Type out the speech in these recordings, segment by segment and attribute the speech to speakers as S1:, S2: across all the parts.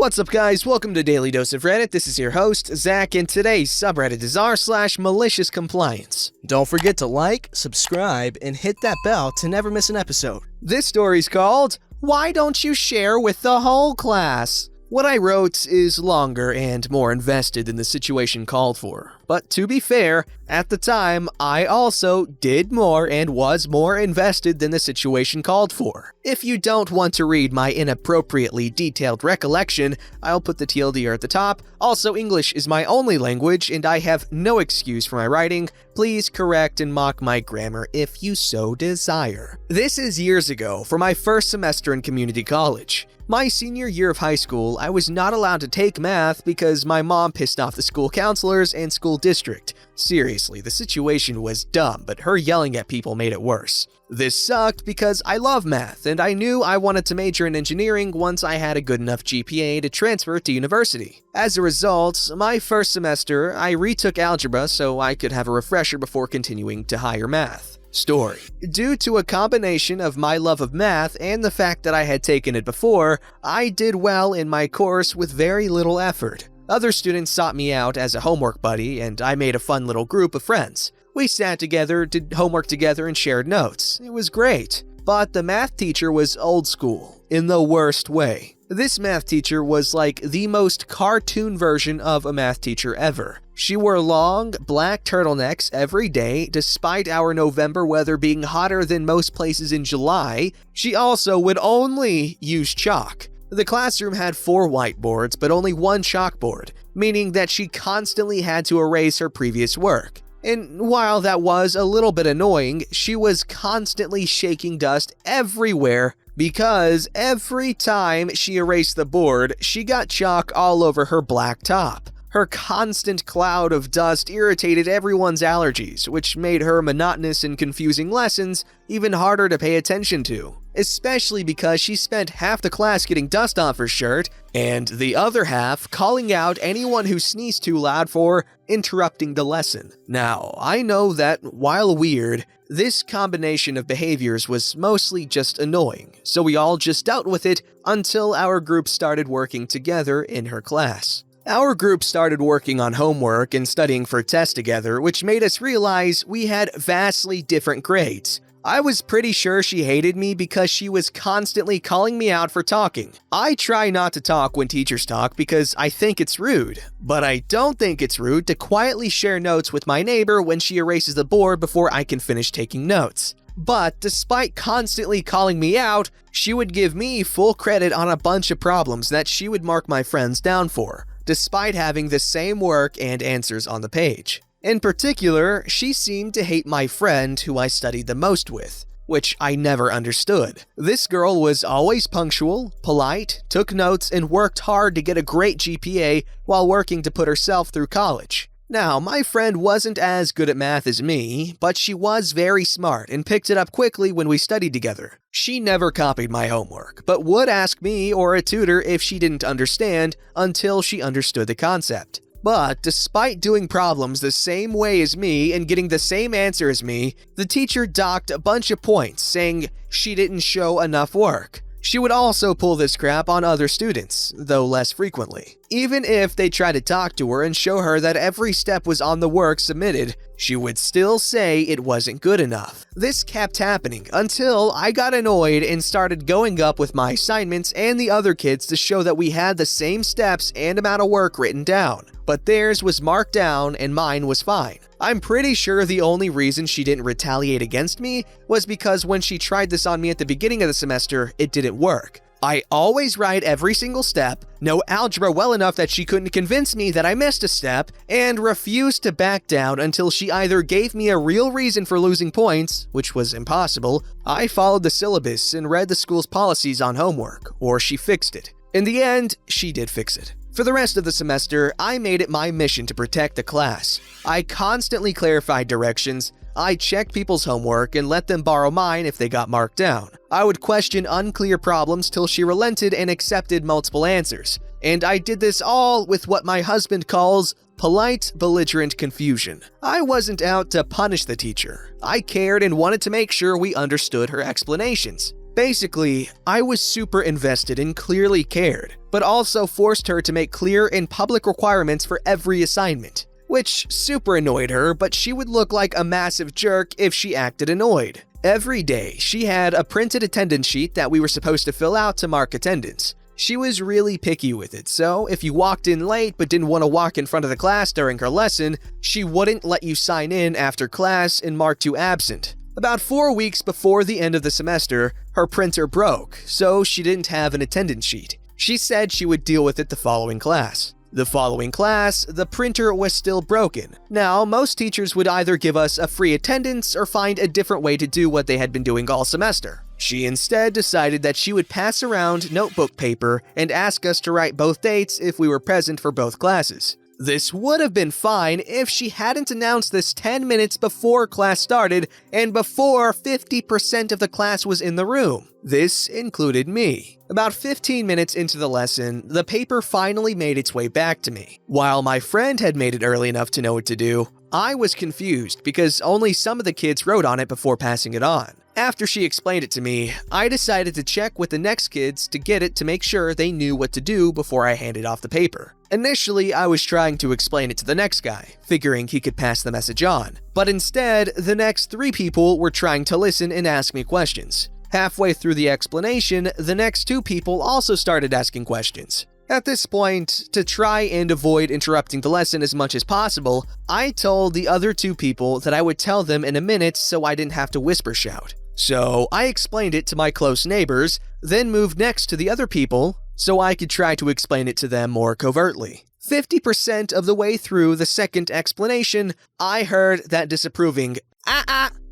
S1: What's up guys, welcome to Daily Dose of Reddit. This is your host, Zach, and today's subreddit is r/MaliciousCompliance.
S2: Don't forget to like, subscribe, and hit that bell to never miss an episode.
S1: This story's called, Why Don't You Share with the Whole Class? What I wrote is longer and more invested than the situation called for. But to be fair, at the time, I also did more and was more invested than the situation called for. If you don't want to read my inappropriately detailed recollection, I'll put the TLDR at the top. Also, English is my only language and I have no excuse for my writing. Please correct and mock my grammar if you so desire. This is years ago for my first semester in community college. My senior year of high school, I was not allowed to take math because my mom pissed off the school counselors and school district. Seriously, the situation was dumb, but her yelling at people made it worse. This sucked because I love math, and I knew I wanted to major in engineering once I had a good enough GPA to transfer to university. As a result, my first semester, I retook algebra so I could have a refresher before continuing to higher math. Story. Due to a combination of my love of math and the fact that I had taken it before, I did well in my course with very little effort. Other students sought me out as a homework buddy, and I made a fun little group of friends. We sat together, did homework together, and shared notes. It was great. But the math teacher was old school, in the worst way. This math teacher was like the most cartoon version of a math teacher ever. She wore long, black turtlenecks every day, despite our November weather being hotter than most places in July. She also would only use chalk. The classroom had 4 whiteboards, but only 1 chalkboard, meaning that she constantly had to erase her previous work. And while that was a little bit annoying, she was constantly shaking dust everywhere because every time she erased the board, she got chalk all over her black top. Her constant cloud of dust irritated everyone's allergies, which made her monotonous and confusing lessons even harder to pay attention to, especially because she spent half the class getting dust off her shirt and the other half calling out anyone who sneezed too loud for interrupting the lesson. Now, I know that while weird, this combination of behaviors was mostly just annoying, so we all just dealt with it until our group started working together in her class. Our group started working on homework and studying for tests together, which made us realize we had vastly different grades. I was pretty sure she hated me because she was constantly calling me out for talking. I try not to talk when teachers talk because I think it's rude, but I don't think it's rude to quietly share notes with my neighbor when she erases the board before I can finish taking notes. But despite constantly calling me out, she would give me full credit on a bunch of problems that she would mark my friends down for, despite having the same work and answers on the page. In particular, she seemed to hate my friend who I studied the most with, which I never understood. This girl was always punctual, polite, took notes, and worked hard to get a great GPA while working to put herself through college. Now, my friend wasn't as good at math as me, but she was very smart and picked it up quickly when we studied together. She never copied my homework, but would ask me or a tutor if she didn't understand until she understood the concept. But despite doing problems the same way as me and getting the same answer as me, the teacher docked a bunch of points saying she didn't show enough work. She would also pull this crap on other students, though less frequently. Even if they tried to talk to her and show her that every step was on the work submitted, she would still say it wasn't good enough. This kept happening until I got annoyed and started going up with my assignments and the other kids to show that we had the same steps and amount of work written down, but theirs was marked down and mine was fine. I'm pretty sure the only reason she didn't retaliate against me was because when she tried this on me at the beginning of the semester, it didn't work. I always write every single step, know algebra well enough that she couldn't convince me that I missed a step, and refused to back down until she either gave me a real reason for losing points, which was impossible, I followed the syllabus and read the school's policies on homework, or she fixed it. In the end, she did fix it. For the rest of the semester, I made it my mission to protect the class. I constantly clarified directions, I checked people's homework and let them borrow mine if they got marked down. I would question unclear problems till she relented and accepted multiple answers. And I did this all with what my husband calls polite, belligerent confusion. I wasn't out to punish the teacher. I cared and wanted to make sure we understood her explanations. Basically, I was super invested and clearly cared, but also forced her to make clear and public requirements for every assignment, which super annoyed her, but she would look like a massive jerk if she acted annoyed. Every day, she had a printed attendance sheet that we were supposed to fill out to mark attendance. She was really picky with it, so if you walked in late but didn't want to walk in front of the class during her lesson, she wouldn't let you sign in after class and marked you absent. About 4 weeks before the end of the semester, her printer broke, so she didn't have an attendance sheet. She said she would deal with it the following class. The following class, the printer was still broken. Now, most teachers would either give us a free attendance or find a different way to do what they had been doing all semester. She instead decided that she would pass around notebook paper and ask us to write both dates if we were present for both classes. This would have been fine if she hadn't announced this 10 minutes before class started and before 50% of the class was in the room. This included me. About 15 minutes into the lesson, the paper finally made its way back to me. While my friend had made it early enough to know what to do, I was confused because only some of the kids wrote on it before passing it on. After she explained it to me, I decided to check with the next kids to get it to make sure they knew what to do before I handed off the paper. Initially, I was trying to explain it to the next guy, figuring he could pass the message on. But instead, the next 3 people were trying to listen and ask me questions. Halfway through the explanation, the next 2 people also started asking questions. At this point, to try and avoid interrupting the lesson as much as possible, I told the other 2 people that I would tell them in a minute so I didn't have to whisper shout. So I explained it to my close neighbors, then moved next to the other people so I could try to explain it to them more covertly. 50% of the way through the second explanation, I heard that disapproving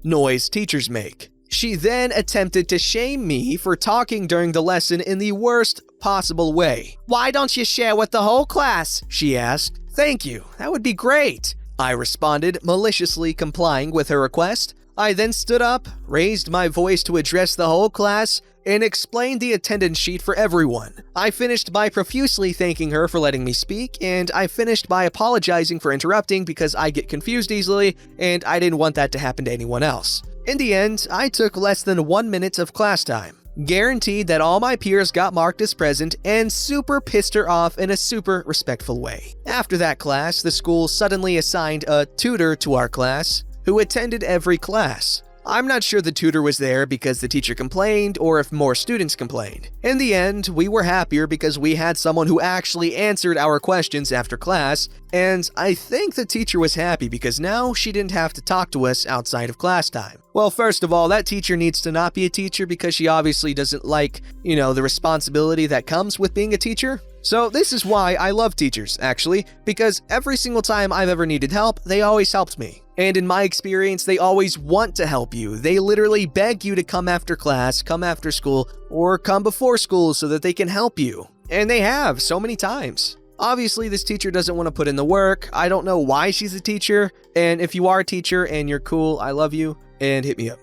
S1: noise teachers make. She then attempted to shame me for talking during the lesson in the worst possible way. "Why don't you share with the whole class?" she asked. "Thank you, that would be great," I responded, maliciously complying with her request. I then stood up, raised my voice to address the whole class, and explained the attendance sheet for everyone. I finished by profusely thanking her for letting me speak, and I finished by apologizing for interrupting because I get confused easily, and I didn't want that to happen to anyone else. In the end, I took less than 1 minute of class time, guaranteed that all my peers got marked as present, and super pissed her off in a super respectful way. After that class, the school suddenly assigned a tutor to our class who attended every class. I'm not sure the tutor was there because the teacher complained or if more students complained. In the end, we were happier because we had someone who actually answered our questions after class, and I think the teacher was happy because now she didn't have to talk to us outside of class time. Well, first of all, that teacher needs to not be a teacher because she obviously doesn't like, the responsibility that comes with being a teacher. So this is why I love teachers, actually, because every single time I've ever needed help, they always helped me. And in my experience, they always want to help you. They literally beg you to come after class, come after school, or come before school so that they can help you. And they have so many times. Obviously, this teacher doesn't want to put in the work. I don't know why she's a teacher. And if you are a teacher and you're cool, I love you, and hit me up.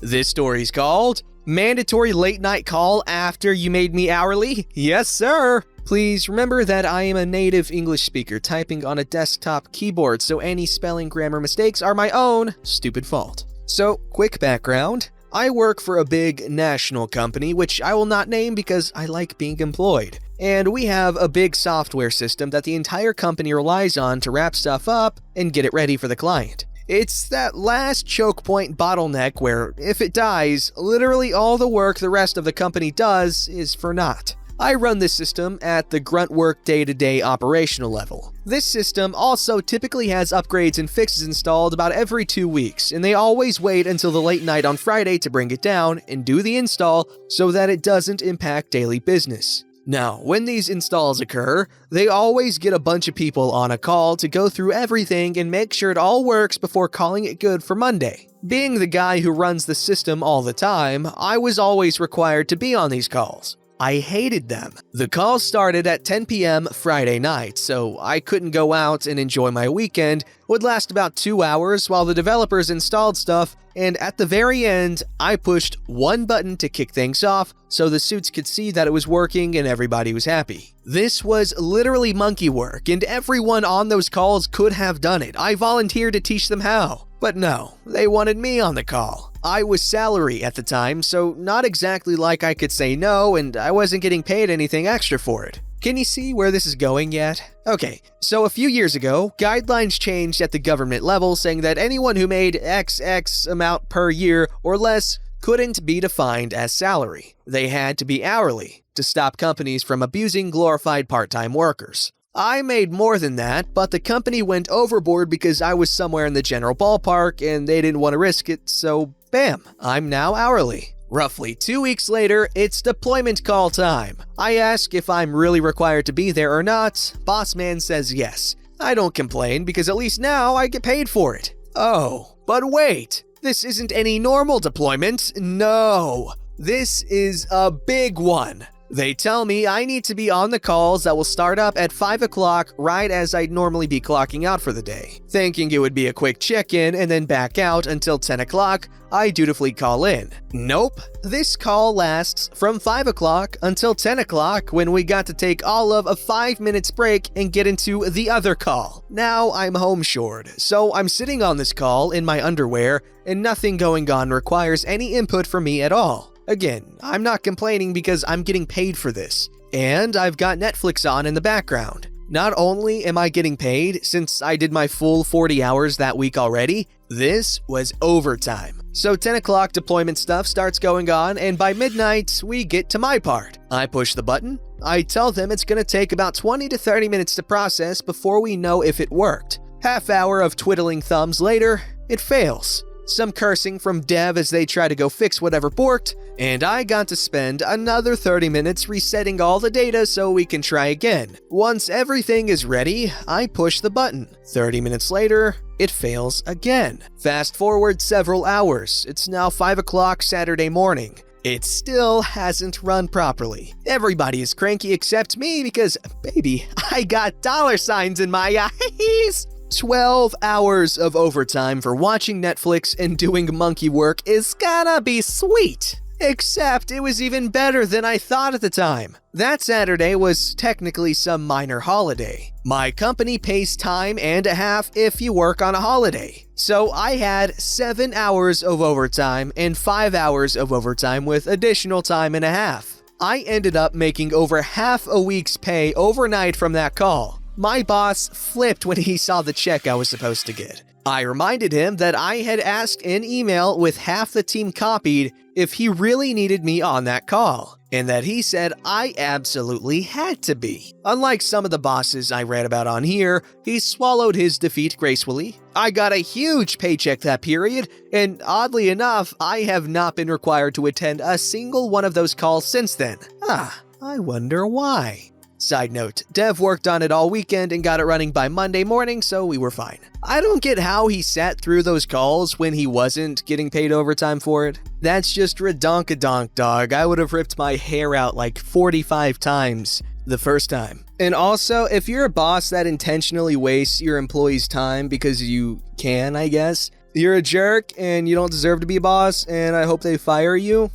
S1: This story's called Mandatory Late Night Call After You Made Me Hourly? Yes, sir! Please remember that I am a native English speaker typing on a desktop keyboard, so any spelling grammar mistakes are my own stupid fault. So, quick background. I work for a big national company, which I will not name because I like being employed. And we have a big software system that the entire company relies on to wrap stuff up and get it ready for the client. It's that last choke point bottleneck where, if it dies, literally all the work the rest of the company does is for naught. I run this system at the grunt work day-to-day operational level. This system also typically has upgrades and fixes installed about every 2 weeks, and they always wait until the late night on Friday to bring it down and do the install so that it doesn't impact daily business. Now, when these installs occur, they always get a bunch of people on a call to go through everything and make sure it all works before calling it good for Monday. Being the guy who runs the system all the time, I was always required to be on these calls. I hated them. The calls started at 10 p.m. Friday night, so I couldn't go out and enjoy my weekend. It would last about 2 hours while the developers installed stuff, and at the very end, I pushed one button to kick things off so the suits could see that it was working and everybody was happy. This was literally monkey work, and everyone on those calls could have done it. I volunteered to teach them how. But no, they wanted me on the call. I was salary at the time, so not exactly like I could say no, and I wasn't getting paid anything extra for it. Can you see where this is going yet? Okay, so a few years ago, guidelines changed at the government level saying that anyone who made XX amount per year or less couldn't be defined as salary. They had to be hourly to stop companies from abusing glorified part-time workers. I made more than that, but the company went overboard because I was somewhere in the general ballpark and they didn't want to risk it, so bam, I'm now hourly. Roughly 2 weeks later, it's deployment call time. I ask if I'm really required to be there or not. Boss man says yes. I don't complain because at least now I get paid for it. Oh, but wait, this isn't any normal deployment. No, this is a big one. They tell me I need to be on the calls that will start up at 5 o'clock right as I'd normally be clocking out for the day. Thinking it would be a quick check-in and then back out until 10 o'clock, I dutifully call in. Nope, this call lasts from 5 o'clock until 10 o'clock when we got to take all of a 5 minutes break and get into the other call. Now I'm home shored, so I'm sitting on this call in my underwear and nothing going on requires any input from me at all. Again, I'm not complaining because I'm getting paid for this. And I've got Netflix on in the background. Not only am I getting paid since I did my full 40 hours that week already, this was overtime. So 10 o'clock deployment stuff starts going on and by midnight, we get to my part. I push the button. I tell them it's going to take about 20 to 30 minutes to process before we know if it worked. Half hour of twiddling thumbs later, it fails. Some cursing from dev as they try to go fix whatever borked, and I got to spend another 30 minutes resetting all the data so we can try again. Once everything is ready, I push the button. 30 minutes later, it fails again. Fast forward several hours. It's now 5 o'clock Saturday morning. It still hasn't run properly. Everybody is cranky except me because, baby, I got dollar signs in my eyes. 12 hours of overtime for watching Netflix and doing monkey work is gonna be sweet. Except it was even better than I thought at the time. That Saturday was technically some minor holiday. My company pays time and a half if you work on a holiday. So I had 7 hours of overtime and 5 hours of overtime with additional time and a half. I ended up making over half a week's pay overnight from that call. My boss flipped when he saw the check I was supposed to get. I reminded him that I had asked in email with half the team copied if he really needed me on that call, and that he said I absolutely had to be. Unlike some of the bosses I read about on here, he swallowed his defeat gracefully. I got a huge paycheck that period, and oddly enough, I have not been required to attend a single one of those calls since then. I wonder why. Side note, Dev worked on it all weekend and got it running by Monday morning, so we were fine. I don't get how he sat through those calls when he wasn't getting paid overtime for it. That's just redonk-a-donk, dog. I would have ripped my hair out like 45 times the first time. And also, if you're a boss that intentionally wastes your employees' time because you can, I guess, you're a jerk and you don't deserve to be a boss, and I hope they fire you.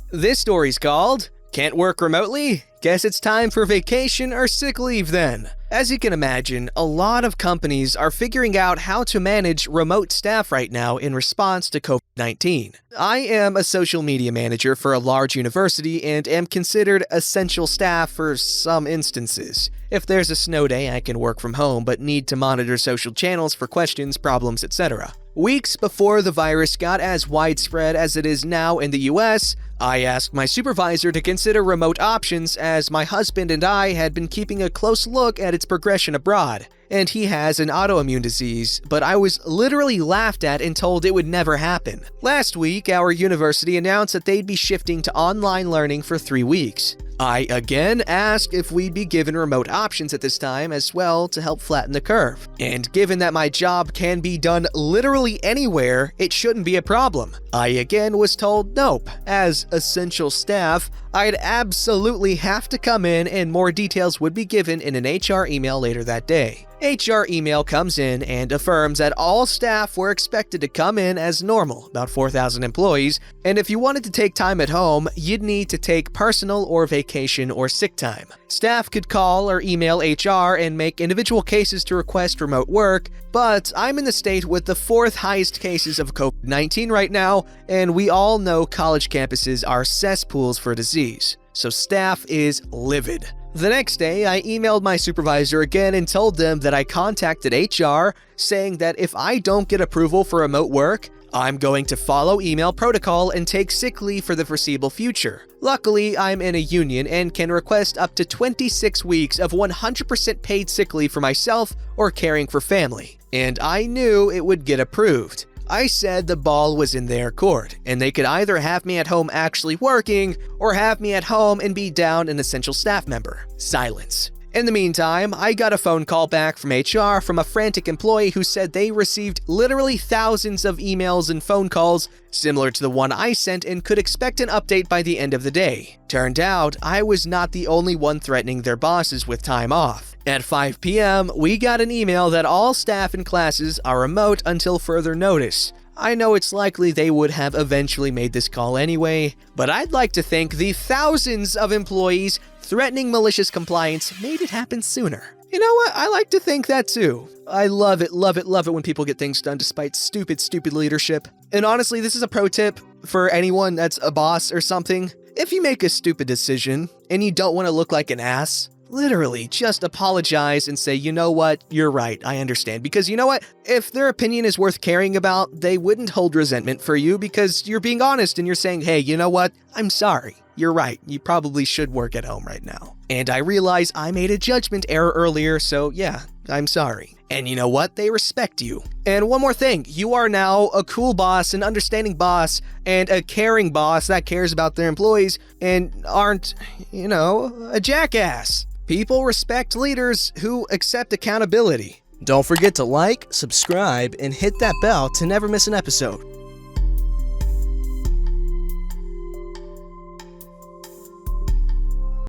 S1: This story's called Can't Work Remotely? Guess it's time for vacation or sick leave then. As you can imagine, a lot of companies are figuring out how to manage remote staff right now in response to COVID-19. I am a social media manager for a large university and am considered essential staff for some instances. If there's a snow day, I can work from home but need to monitor social channels for questions, problems, etc. Weeks before the virus got as widespread as it is now in the US, I asked my supervisor to consider remote options as my husband and I had been keeping a close look at its progression abroad, and he has an autoimmune disease, but I was literally laughed at and told it would never happen. Last week, our university announced that they'd be shifting to online learning for 3 weeks. I again asked if we'd be given remote options at this time as well to help flatten the curve. And given that my job can be done literally anywhere, it shouldn't be a problem. I again was told nope. As essential staff, I'd absolutely have to come in and more details would be given in an HR email later that day. HR email comes in and affirms that all staff were expected to come in as normal, about 4,000 employees, and if you wanted to take time at home, you'd need to take personal or vacation vacation or sick time. Staff could call or email HR and make individual cases to request remote work, but I'm in the state with the 4th highest cases of COVID-19 right now, and we all know college campuses are cesspools for disease, so staff is livid. The next day, I emailed my supervisor again and told them that I contacted HR, saying that if I don't get approval for remote work, I'm going to follow email protocol and take sick leave for the foreseeable future. Luckily, I'm in a union and can request up to 26 weeks of 100% paid sick leave for myself or caring for family, and I knew it would get approved. I said the ball was in their court, and they could either have me at home actually working, or have me at home and be down an essential staff member. Silence. In the meantime, I got a phone call back from HR from a frantic employee who said they received literally thousands of emails and phone calls similar to the one I sent and could expect an update by the end of the day. Turned out, I was not the only one threatening their bosses with time off. At 5 p.m., we got an email that all staff and classes are remote until further notice. I know it's likely they would have eventually made this call anyway, but I'd like to think the thousands of employees threatening malicious compliance made it happen sooner. You know what? I like to think that too. I love it when people get things done despite stupid leadership. And honestly, this is a pro tip for anyone that's a boss or something. If you make a stupid decision and you don't want to look like an ass, literally just apologize and say, you know what, you're right, I understand. Because you know what, if their opinion is worth caring about, they wouldn't hold resentment for you because you're being honest and you're saying, hey, you know what, I'm sorry. You're right, you probably should work at home right now. And I realize I made a judgment error earlier, so yeah, I'm sorry. And you know what? They respect you. And one more thing, you are now a cool boss, an understanding boss, and a caring boss that cares about their employees and aren't, a jackass. People respect leaders who accept accountability.
S2: Don't forget to like, subscribe, and hit that bell to never miss an episode.